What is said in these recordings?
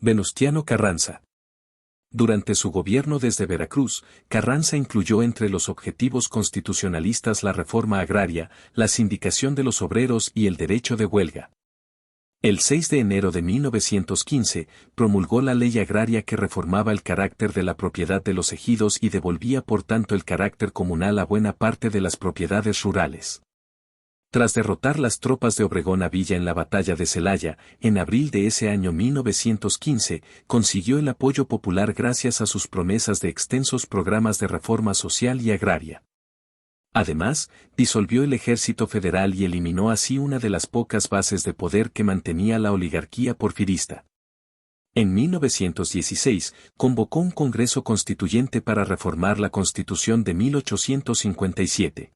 Venustiano Carranza. Durante su gobierno desde Veracruz, Carranza incluyó entre los objetivos constitucionalistas la reforma agraria, la sindicación de los obreros y el derecho de huelga. El 6 de enero de 1915, promulgó la ley agraria que reformaba el carácter de la propiedad de los ejidos y devolvía por tanto el carácter comunal a buena parte de las propiedades rurales. Tras derrotar las tropas de Obregón a Villa en la batalla de Celaya, en abril de ese año 1915, consiguió el apoyo popular gracias a sus promesas de extensos programas de reforma social y agraria. Además, disolvió el ejército federal y eliminó así una de las pocas bases de poder que mantenía la oligarquía porfirista. En 1916, convocó un Congreso Constituyente para reformar la Constitución de 1857.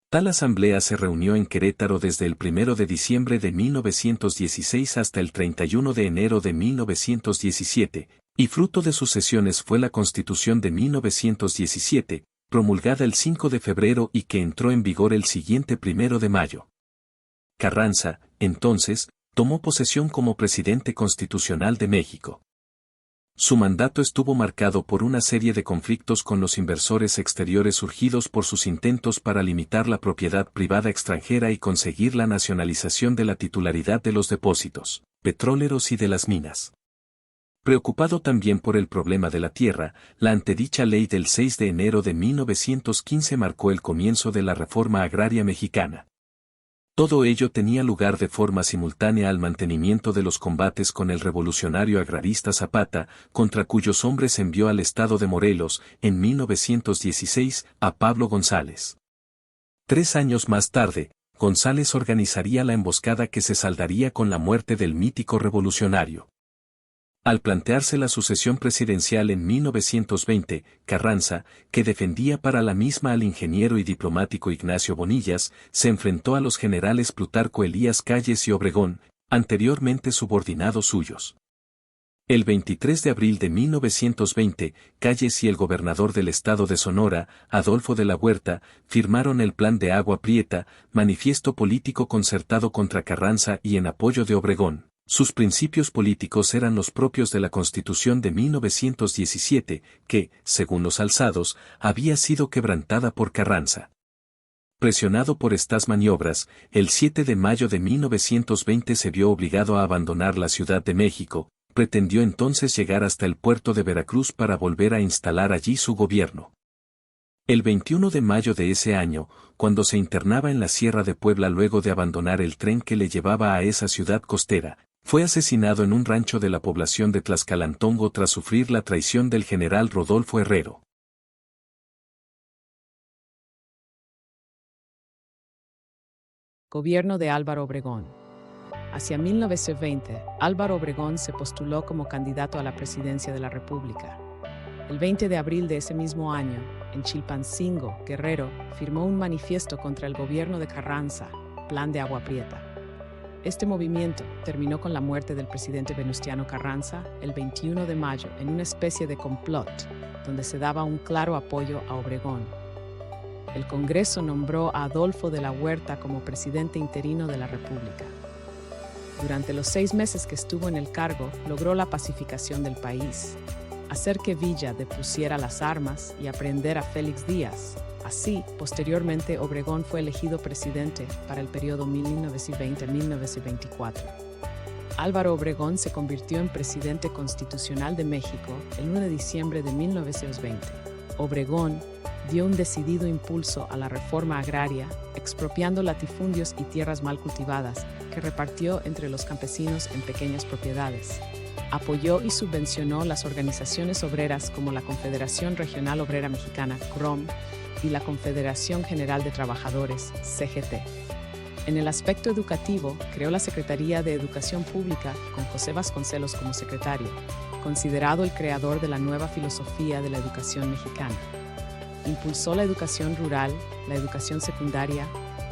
Tal asamblea se reunió en Querétaro desde el 1 de diciembre de 1916 hasta el 31 de enero de 1917, y fruto de sus sesiones fue la Constitución de 1917, promulgada el 5 de febrero y que entró en vigor el siguiente 1 de mayo. Carranza, entonces, tomó posesión como presidente constitucional de México. Su mandato estuvo marcado por una serie de conflictos con los inversores exteriores surgidos por sus intentos para limitar la propiedad privada extranjera y conseguir la nacionalización de la titularidad de los depósitos petroleros y de las minas. Preocupado también por el problema de la tierra, la antedicha ley del 6 de enero de 1915 marcó el comienzo de la reforma agraria mexicana. Todo ello tenía lugar de forma simultánea al mantenimiento de los combates con el revolucionario agrarista Zapata, contra cuyos hombres envió al estado de Morelos, en 1916, a Pablo González. 3 años más tarde, González organizaría la emboscada que se saldaría con la muerte del mítico revolucionario. Al plantearse la sucesión presidencial en 1920, Carranza, que defendía para la misma al ingeniero y diplomático Ignacio Bonillas, se enfrentó a los generales Plutarco Elías Calles y Obregón, anteriormente subordinados suyos. El 23 de abril de 1920, Calles y el gobernador del estado de Sonora, Adolfo de la Huerta, firmaron el Plan de Agua Prieta, manifiesto político concertado contra Carranza y en apoyo de Obregón. Sus principios políticos eran los propios de la Constitución de 1917, que, según los alzados, había sido quebrantada por Carranza. Presionado por estas maniobras, el 7 de mayo de 1920 se vio obligado a abandonar la Ciudad de México, pretendió entonces llegar hasta el puerto de Veracruz para volver a instalar allí su gobierno. El 21 de mayo de ese año, cuando se internaba en la Sierra de Puebla luego de abandonar el tren que le llevaba a esa ciudad costera, fue asesinado en un rancho de la población de Tlaxcalantongo tras sufrir la traición del general Rodolfo Herrero. Gobierno de Álvaro Obregón. Hacia 1920, Álvaro Obregón se postuló como candidato a la presidencia de la República. El 20 de abril de ese mismo año, en Chilpancingo, Guerrero, firmó un manifiesto contra el gobierno de Carranza, Plan de Agua Prieta. Este movimiento terminó con la muerte del presidente Venustiano Carranza el 21 de mayo en una especie de complot, donde se daba un claro apoyo a Obregón. El Congreso nombró a Adolfo de la Huerta como presidente interino de la República. Durante los 6 meses que estuvo en el cargo, logró la pacificación del país, hacer que Villa depusiera las armas y aprehender a Félix Díaz. Así, posteriormente Obregón fue elegido presidente para el periodo 1920-1924. Álvaro Obregón se convirtió en presidente constitucional de México el 1 de diciembre de 1920. Obregón dio un decidido impulso a la reforma agraria, expropiando latifundios y tierras mal cultivadas que repartió entre los campesinos en pequeñas propiedades. Apoyó y subvencionó las organizaciones obreras como la Confederación Regional Obrera Mexicana, CROM, y la Confederación General de Trabajadores, CGT. En el aspecto educativo, creó la Secretaría de Educación Pública con José Vasconcelos como secretario, considerado el creador de la nueva filosofía de la educación mexicana. Impulsó la educación rural, la educación secundaria,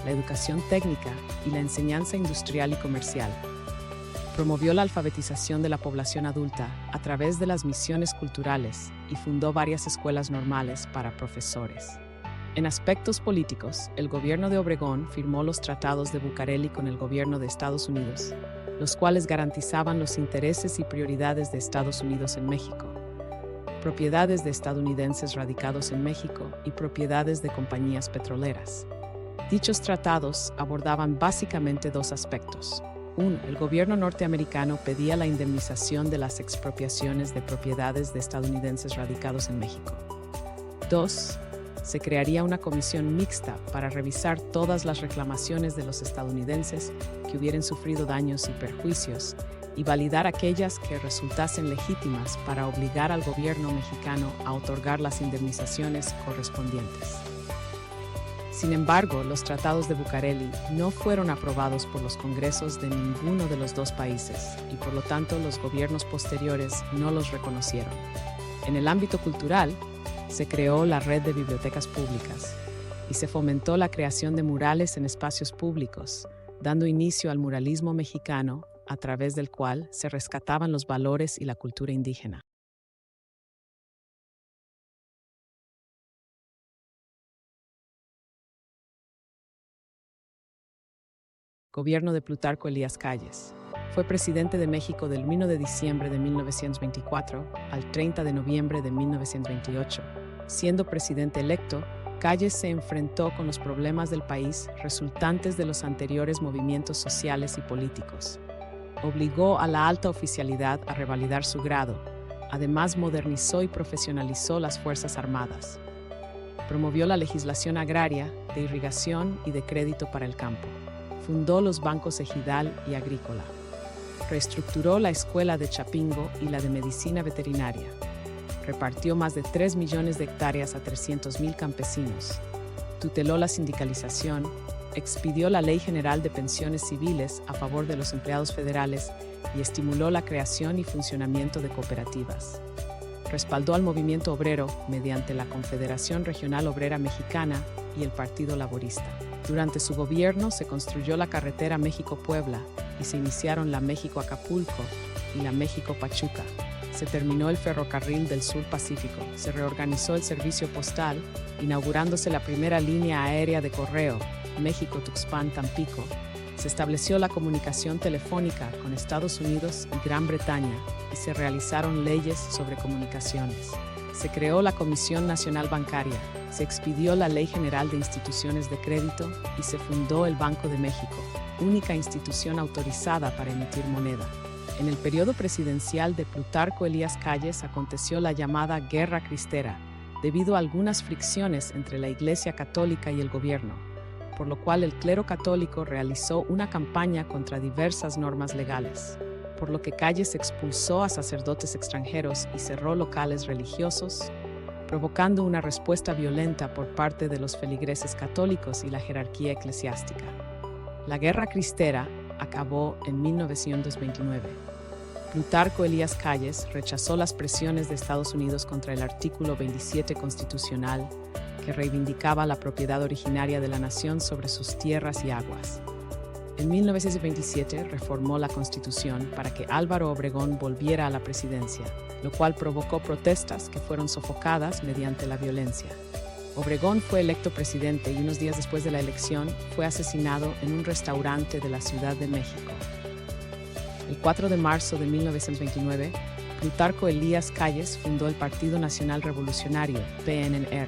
la educación técnica y la enseñanza industrial y comercial. Promovió la alfabetización de la población adulta a través de las misiones culturales y fundó varias escuelas normales para profesores. En aspectos políticos, el gobierno de Obregón firmó los tratados de Bucareli con el gobierno de Estados Unidos, los cuales garantizaban los intereses y prioridades de Estados Unidos en México, propiedades de estadounidenses radicados en México y propiedades de compañías petroleras. Dichos tratados abordaban básicamente dos aspectos. 1. El gobierno norteamericano pedía la indemnización de las expropiaciones de propiedades de estadounidenses radicados en México. 2. Se crearía una comisión mixta para revisar todas las reclamaciones de los estadounidenses que hubieran sufrido daños y perjuicios y validar aquellas que resultasen legítimas para obligar al gobierno mexicano a otorgar las indemnizaciones correspondientes. Sin embargo, los tratados de Bucareli no fueron aprobados por los congresos de ninguno de los dos países y por lo tanto los gobiernos posteriores no los reconocieron. En el ámbito cultural, se creó la red de bibliotecas públicas y se fomentó la creación de murales en espacios públicos, dando inicio al muralismo mexicano, a través del cual se rescataban los valores y la cultura indígena. Gobierno de Plutarco Elías Calles. Fue presidente de México del 1 de diciembre de 1924 al 30 de noviembre de 1928. Siendo presidente electo, Calles se enfrentó con los problemas del país resultantes de los anteriores movimientos sociales y políticos. Obligó a la alta oficialidad a revalidar su grado. Además, modernizó y profesionalizó las Fuerzas Armadas. Promovió la legislación agraria, de irrigación y de crédito para el campo. Fundó los bancos Ejidal y Agrícola. Reestructuró la escuela de Chapingo y la de medicina veterinaria. Repartió más de 3 millones de hectáreas a 300,000 campesinos. Tuteló la sindicalización. Expidió la Ley General de Pensiones Civiles a favor de los empleados federales y estimuló la creación y funcionamiento de cooperativas. Respaldó al movimiento obrero mediante la Confederación Regional Obrera Mexicana y el Partido Laborista. Durante su gobierno se construyó la carretera México-Puebla y se iniciaron la México-Acapulco y la México-Pachuca. Se terminó el ferrocarril del Sur Pacífico. Se reorganizó el servicio postal, inaugurándose la primera línea aérea de correo, México-Tuxpan-Tampico. Se estableció la comunicación telefónica con Estados Unidos y Gran Bretaña y se realizaron leyes sobre comunicaciones. Se creó la Comisión Nacional Bancaria, se expidió la Ley General de Instituciones de Crédito y se fundó el Banco de México, única institución autorizada para emitir moneda. En el periodo presidencial de Plutarco Elías Calles aconteció la llamada Guerra Cristera, debido a algunas fricciones entre la Iglesia Católica y el gobierno, por lo cual el clero católico realizó una campaña contra diversas normas legales, por lo que Calles expulsó a sacerdotes extranjeros y cerró locales religiosos, provocando una respuesta violenta por parte de los feligreses católicos y la jerarquía eclesiástica. La Guerra Cristera acabó en 1929. Plutarco Elías Calles rechazó las presiones de Estados Unidos contra el artículo 27 constitucional, que reivindicaba la propiedad originaria de la nación sobre sus tierras y aguas. En 1927 reformó la Constitución para que Álvaro Obregón volviera a la presidencia, lo cual provocó protestas que fueron sofocadas mediante la violencia. Obregón fue electo presidente y unos días después de la elección fue asesinado en un restaurante de la Ciudad de México. El 4 de marzo de 1929, Plutarco Elías Calles fundó el Partido Nacional Revolucionario, PNR.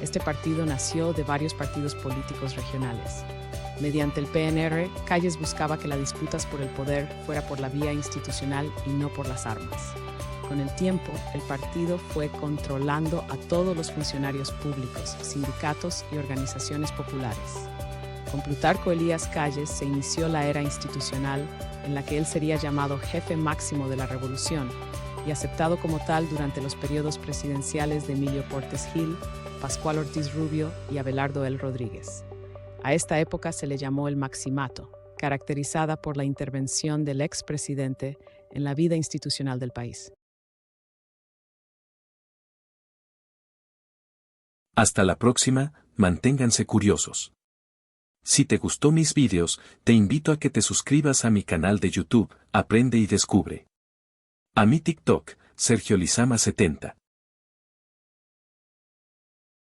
Este partido nació de varios partidos políticos regionales. Mediante el PNR, Calles buscaba que las disputas por el poder fuera por la vía institucional y no por las armas. Con el tiempo, el partido fue controlando a todos los funcionarios públicos, sindicatos y organizaciones populares. Con Plutarco Elías Calles se inició la era institucional en la que él sería llamado jefe máximo de la revolución y aceptado como tal durante los periodos presidenciales de Emilio Portes Gil, Pascual Ortiz Rubio y Abelardo L. Rodríguez. A esta época se le llamó el Maximato, caracterizada por la intervención del expresidente en la vida institucional del país. Hasta la próxima, manténganse curiosos. Si te gustó mis vídeos, te invito a que te suscribas a mi canal de YouTube, Aprende y Descubre. A mi TikTok, Sergio Lizama 70.